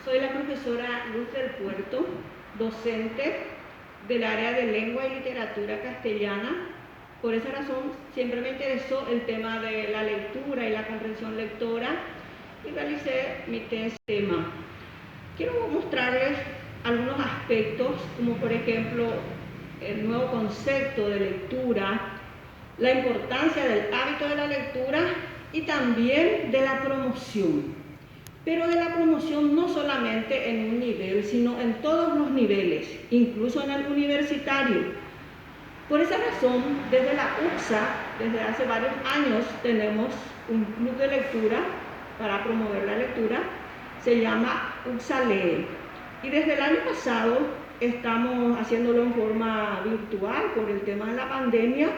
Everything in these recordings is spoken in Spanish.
Soy la profesora Luz del Puerto, docente del área de lengua y literatura castellana. Por esa razón siempre me interesó el tema de la lectura y la comprensión lectora y realicé mi tema. Quiero mostrarles algunos aspectos, como por ejemplo el nuevo concepto de lectura, la importancia del hábito de la lectura y también de la promoción. Pero de la promoción no solamente en un nivel, sino en todos los niveles, incluso en el universitario. Por esa razón, desde la UCSA, desde hace varios años, tenemos un club de lectura para promover la lectura, se llama UCSA Lee. Y desde el año pasado estamos haciéndolo en forma virtual por el tema de la pandemia,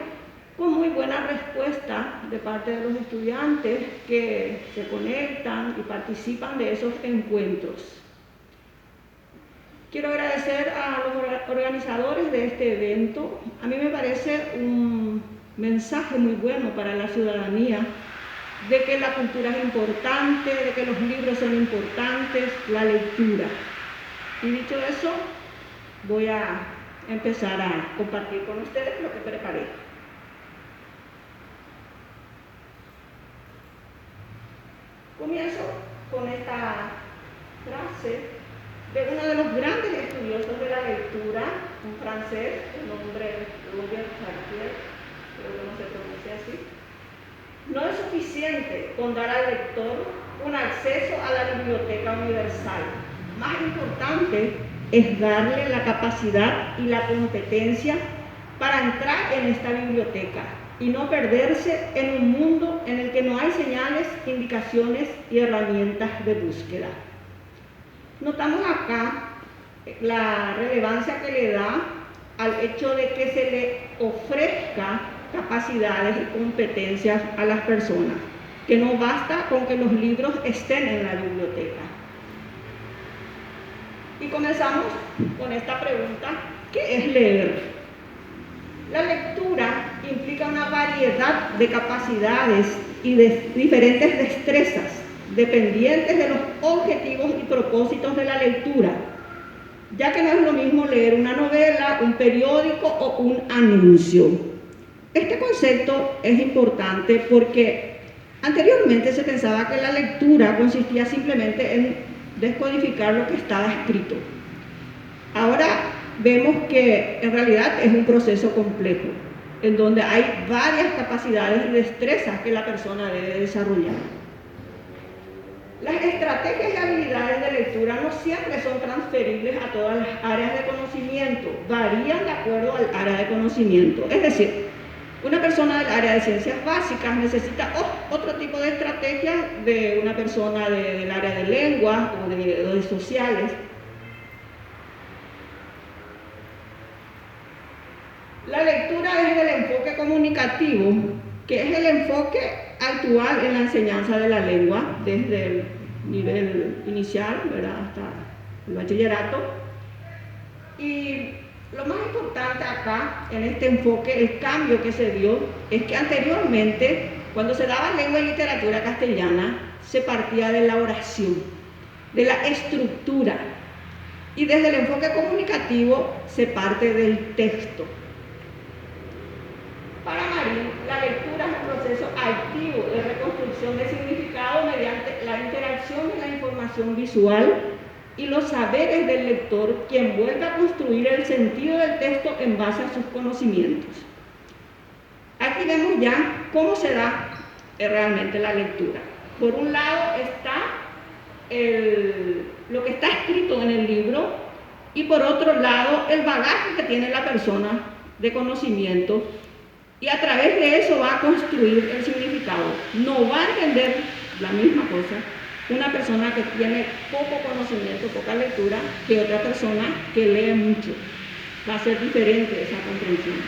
con muy buena respuesta de parte de los estudiantes que se conectan y participan de esos encuentros. Quiero agradecer a los organizadores de este evento. A mí me parece un mensaje muy bueno para la ciudadanía de que la cultura es importante, de que los libros son importantes, la lectura. Y dicho eso, voy a empezar a compartir con ustedes lo que preparé. Comienzo con esta frase de uno de los grandes estudiosos de la lectura, un francés, el nombre Robert Chartier, creo que no se pronuncia así. No es suficiente con dar al lector un acceso a la biblioteca universal. Más importante es darle la capacidad y la competencia para entrar en esta biblioteca y no perderse en un mundo en el que no hay señales, indicaciones y herramientas de búsqueda. Notamos acá la relevancia que le da al hecho de que se le ofrezca capacidades y competencias a las personas, que no basta con que los libros estén en la biblioteca. Y comenzamos con esta pregunta: ¿qué es leer? La lectura implica una variedad de capacidades y de diferentes destrezas dependientes de los objetivos y propósitos de la lectura, ya que no es lo mismo leer una novela, un periódico o un anuncio. Este concepto es importante porque anteriormente se pensaba que la lectura consistía simplemente en descodificar lo que estaba escrito. Ahora vemos que en realidad es un proceso complejo, en donde hay varias capacidades y destrezas que la persona debe desarrollar. Las estrategias y habilidades de lectura no siempre son transferibles a todas las áreas de conocimiento, varían de acuerdo al área de conocimiento. Es decir, una persona del área de ciencias básicas necesita otro tipo de estrategias de una persona del área de lenguas o de sociales. La lectura desde el enfoque comunicativo, que es el enfoque actual en la enseñanza de la lengua, desde el nivel inicial, ¿verdad?, hasta el bachillerato. Y lo más importante acá, en este enfoque, el cambio que se dio, es que anteriormente, cuando se daba lengua y literatura castellana, se partía de la oración, de la estructura, y desde el enfoque comunicativo se parte del texto. Para Marín, la lectura es un proceso activo de reconstrucción de significado mediante la interacción de la información visual y los saberes del lector, quien vuelve a construir el sentido del texto en base a sus conocimientos. Aquí vemos ya cómo se da realmente la lectura. Por un lado está lo que está escrito en el libro y por otro lado el bagaje que tiene la persona de conocimiento, y a través de eso va a construir el significado. No va a entender la misma cosa una persona que tiene poco conocimiento, poca lectura, que otra persona que lee mucho. Va a ser diferente esa comprensión.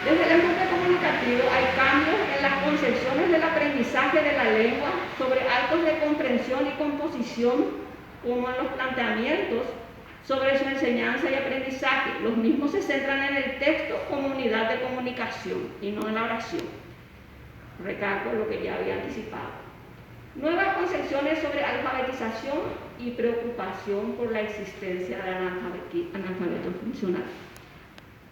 Desde el enfoque comunicativo hay cambios en las concepciones del aprendizaje de la lengua sobre actos de comprensión y composición, como en los planteamientos sobre su enseñanza y aprendizaje. Los mismos se centran en el texto como unidad de comunicación y no en la oración. Recalco lo que ya había anticipado. Nuevas concepciones sobre alfabetización y preocupación por la existencia de analfabetos funcionales.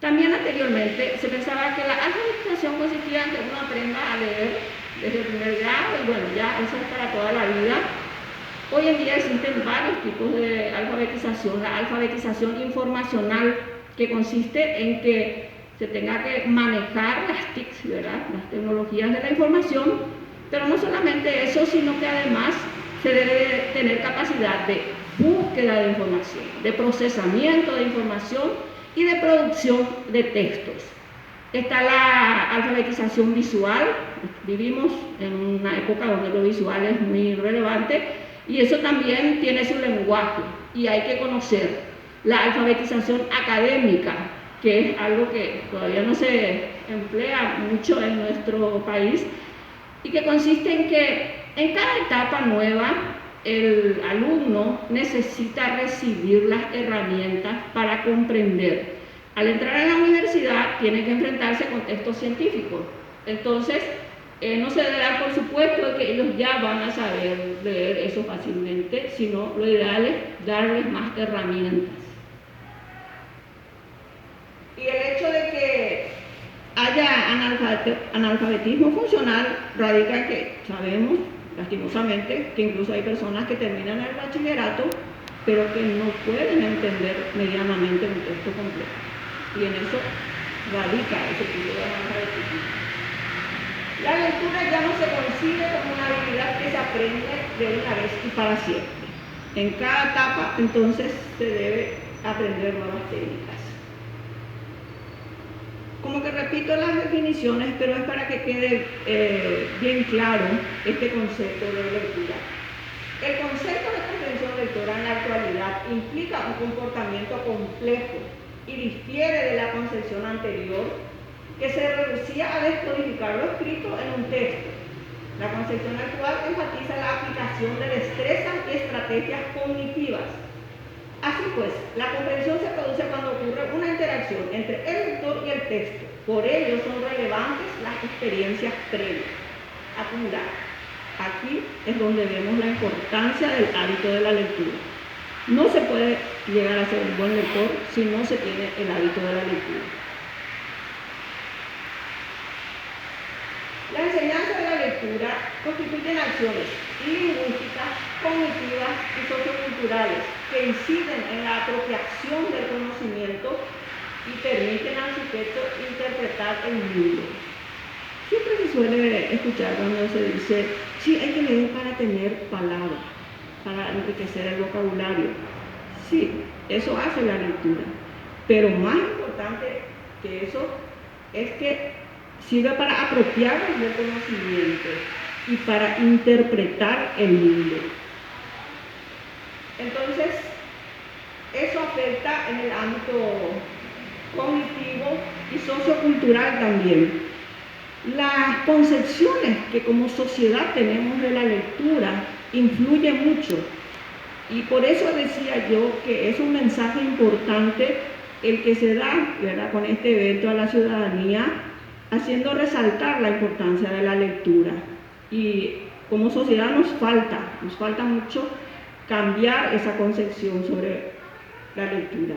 También anteriormente se pensaba que la alfabetización consistía en que uno aprenda a leer desde el primer grado y bueno, ya eso es para toda la vida. Hoy en día existen varios tipos de alfabetización. La alfabetización informacional, que consiste en que se tenga que manejar las TICs, ¿verdad?, las tecnologías de la información, pero no solamente eso, sino que además se debe tener capacidad de búsqueda de información, de procesamiento de información y de producción de textos. Está la alfabetización visual. Vivimos en una época donde lo visual es muy relevante y eso también tiene su lenguaje y hay que conocer. La alfabetización académica, que es algo que todavía no se emplea mucho en nuestro país y que consiste en que en cada etapa nueva el alumno necesita recibir las herramientas para comprender. Al entrar a la universidad tiene que enfrentarse con textos científicos. Entonces, no se debe dar por supuesto de que ellos ya van a saber leer eso fácilmente, sino lo ideal es darles más herramientas. Y el hecho de que haya analfabetismo funcional radica en que sabemos, lastimosamente, que incluso hay personas que terminan el bachillerato, pero que no pueden entender medianamente un texto completo. Y en eso radica ese tipo de analfabetismo. La lectura ya no se concibe como una habilidad que se aprende de una vez y para siempre. En cada etapa, entonces, se debe aprender nuevas técnicas. Como que repito las definiciones, pero es para que quede bien claro este concepto de lectura. El concepto de comprensión lectora en la actualidad implica un comportamiento complejo y difiere de la concepción anterior, que se reducía a descodificar lo escrito en un texto. La concepción actual enfatiza la aplicación de destrezas y estrategias cognitivas. Así pues, la comprensión se produce cuando ocurre una interacción entre el lector y el texto. Por ello son relevantes las experiencias previas acumuladas. Aquí es donde vemos la importancia del hábito de la lectura. No se puede llegar a ser un buen lector si no se tiene el hábito de la lectura. La enseñanza de la lectura constituyen acciones lingüísticas, cognitivas y socioculturales que inciden en la apropiación del conocimiento y permiten al sujeto interpretar el mundo. Siempre se suele escuchar cuando se dice, sí, hay que leer para tener palabras, para enriquecer el vocabulario. Sí, eso hace la lectura, pero más importante que eso es que sirve para apropiarnos del conocimiento y para interpretar el mundo. Entonces, eso afecta en el ámbito cognitivo y sociocultural también. Las concepciones que como sociedad tenemos de la lectura influyen mucho y por eso decía yo que es un mensaje importante el que se da, ¿verdad?, con este evento a la ciudadanía, haciendo resaltar la importancia de la lectura. Y como sociedad nos falta mucho cambiar esa concepción sobre la lectura.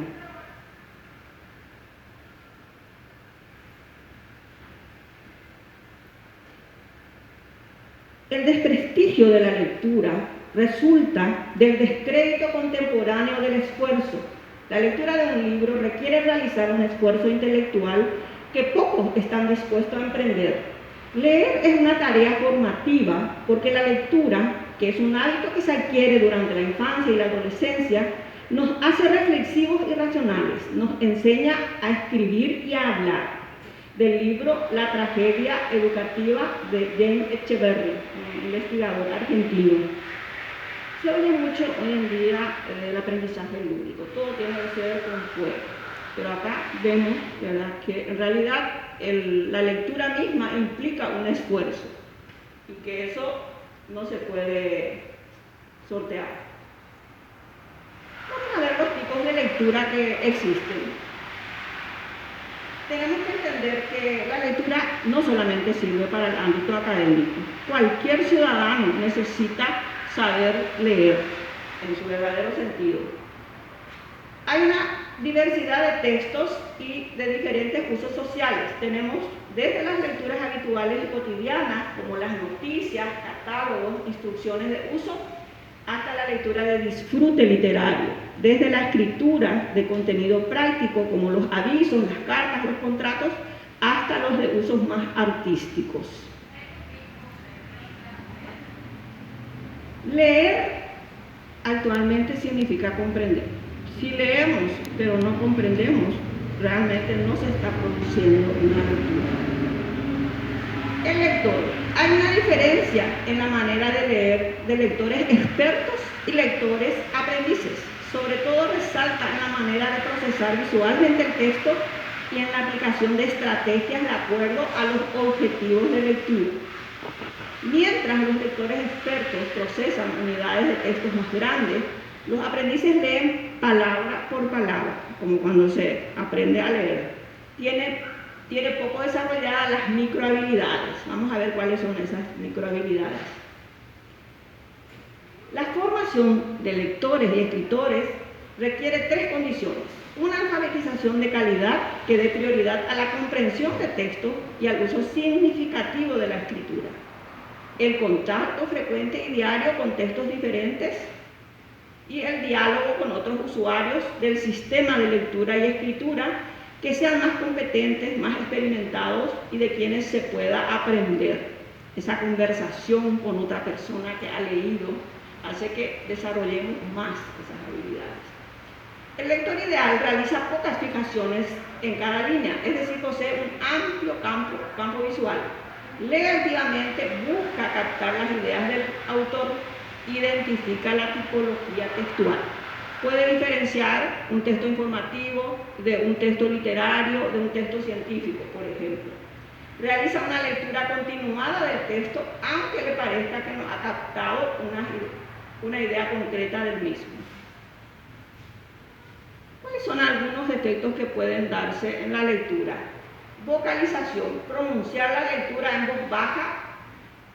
El desprestigio de la lectura resulta del descrédito contemporáneo del esfuerzo. La lectura de un libro requiere realizar un esfuerzo intelectual que pocos están dispuestos a emprender. Leer es una tarea formativa porque la lectura, que es un hábito que se adquiere durante la infancia y la adolescencia, nos hace reflexivos y racionales, nos enseña a escribir y a hablar. Del libro La tragedia educativa de James Echeverry, un investigador argentino. Se oye mucho hoy en día el aprendizaje lúdico, todo tiene que ser con juego. Pero acá vemos, ¿verdad?, que en realidad la lectura misma implica un esfuerzo y que eso no se puede sortear. Vamos a ver los tipos de lectura que existen. tenemos que entender que la lectura no solamente sirve para el ámbito académico. Cualquier ciudadano necesita saber leer en su verdadero sentido. Hay una diversidad de textos y de diferentes usos sociales. Tenemos desde las lecturas habituales y cotidianas, como las noticias, catálogos, instrucciones de uso, hasta la lectura de disfrute literario, desde la escritura de contenido práctico, como los avisos, las cartas, los contratos, hasta los de usos más artísticos. Leer actualmente significa comprender. Si leemos pero no comprendemos, realmente no se está produciendo una lectura. El lector. Hay una diferencia en la manera de leer de lectores expertos y lectores aprendices. Sobre todo resalta en la manera de procesar visualmente el texto y en la aplicación de estrategias de acuerdo a los objetivos de lectura. Mientras los lectores expertos procesan unidades de textos más grandes, los aprendices leen palabra por palabra, como cuando se aprende a leer. Tiene poco desarrolladas las microhabilidades. Vamos a ver cuáles son esas microhabilidades. La formación de lectores y escritores requiere tres condiciones. Una alfabetización de calidad que dé prioridad a la comprensión de texto y al uso significativo de la escritura. El contacto frecuente y diario con textos diferentes y el diálogo con otros usuarios del sistema de lectura y escritura que sean más competentes, más experimentados y de quienes se pueda aprender. Esa conversación con otra persona que ha leído hace que desarrollemos más esas habilidades. El lector ideal realiza pocas fijaciones en cada línea, es decir, posee un amplio campo visual. Lee activamente, busca captar las ideas del autor, identifica la tipología textual. Puede diferenciar un texto informativo de un texto literario, de un texto científico, por ejemplo. Realiza una lectura continuada del texto, aunque le parezca que no ha captado una idea concreta del mismo. ¿Cuáles son algunos efectos que pueden darse en la lectura? Vocalización, pronunciar la lectura en voz baja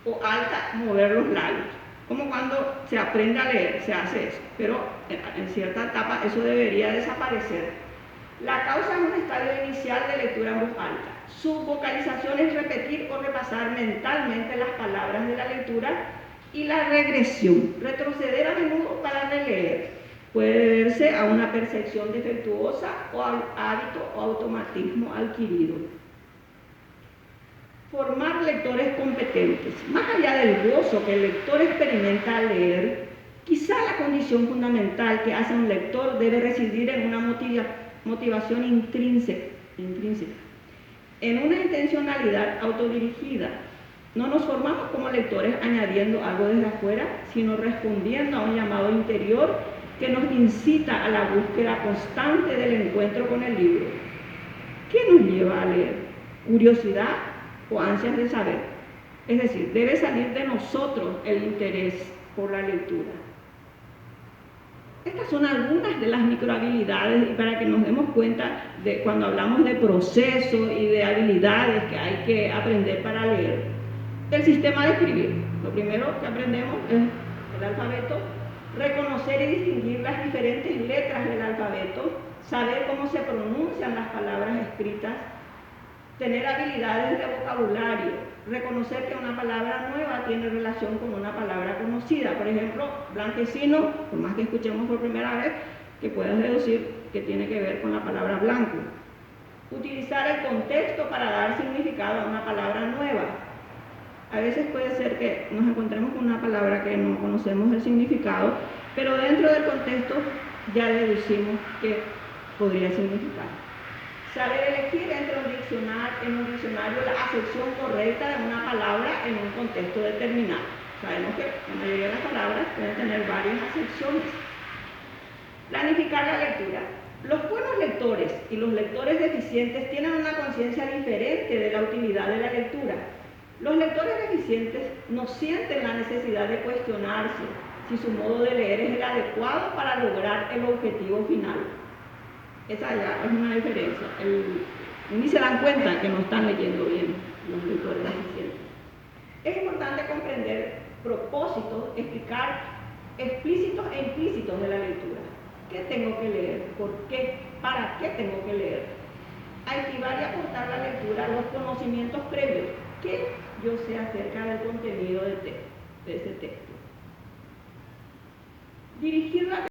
o alta, mover los labios. Como cuando se aprende a leer, se hace eso, pero en cierta etapa eso debería desaparecer. La causa es un estadio inicial de lectura en voz alta. Su vocalización es repetir o repasar mentalmente las palabras de la lectura, y la regresión, retroceder a menudo para releer, puede deberse a una percepción defectuosa o al hábito o automatismo adquirido. Formar lectores competentes. Más allá del gozo que el lector experimenta al leer, quizá la condición fundamental que hace un lector debe residir en una motivación intrínseca, en una intencionalidad autodirigida. No nos formamos como lectores añadiendo algo desde afuera, sino respondiendo a un llamado interior que nos incita a la búsqueda constante del encuentro con el libro. ¿Qué nos lleva a leer? ¿Curiosidad o ansias de saber? Es decir, debe salir de nosotros el interés por la lectura. Estas son algunas de las microhabilidades, y para que nos demos cuenta de cuando hablamos de proceso y de habilidades que hay que aprender para leer. El sistema de escribir. Lo primero que aprendemos es el alfabeto, reconocer y distinguir las diferentes letras del alfabeto, saber cómo se pronuncian las palabras escritas, tener habilidades de vocabulario, reconocer que una palabra nueva tiene relación con una palabra conocida. Por ejemplo, blanquecino, por más que escuchemos por primera vez, que puedas deducir que tiene que ver con la palabra blanco. Utilizar el contexto para dar significado a una palabra nueva. A veces puede ser que nos encontremos con una palabra que no conocemos el significado, pero dentro del contexto ya deducimos qué podría significar. Saber elegir en un diccionario la acepción correcta de una palabra en un contexto determinado. Sabemos que la mayoría de las palabras pueden tener varias acepciones. Planificar la lectura. Los buenos lectores y los lectores deficientes tienen una conciencia diferente de la utilidad de la lectura. Los lectores deficientes no sienten la necesidad de cuestionarse si su modo de leer es el adecuado para lograr el objetivo final. Esa ya es una diferencia. Ni se dan cuenta que no están leyendo bien los lectores eficientes. Es importante comprender propósitos, explicar explícitos e implícitos de la lectura. ¿Qué tengo que leer? ¿Por qué? ¿Para qué tengo que leer? Activar y aportar la lectura los conocimientos previos. ¿Qué yo sé acerca del contenido de ese texto? Dirigir la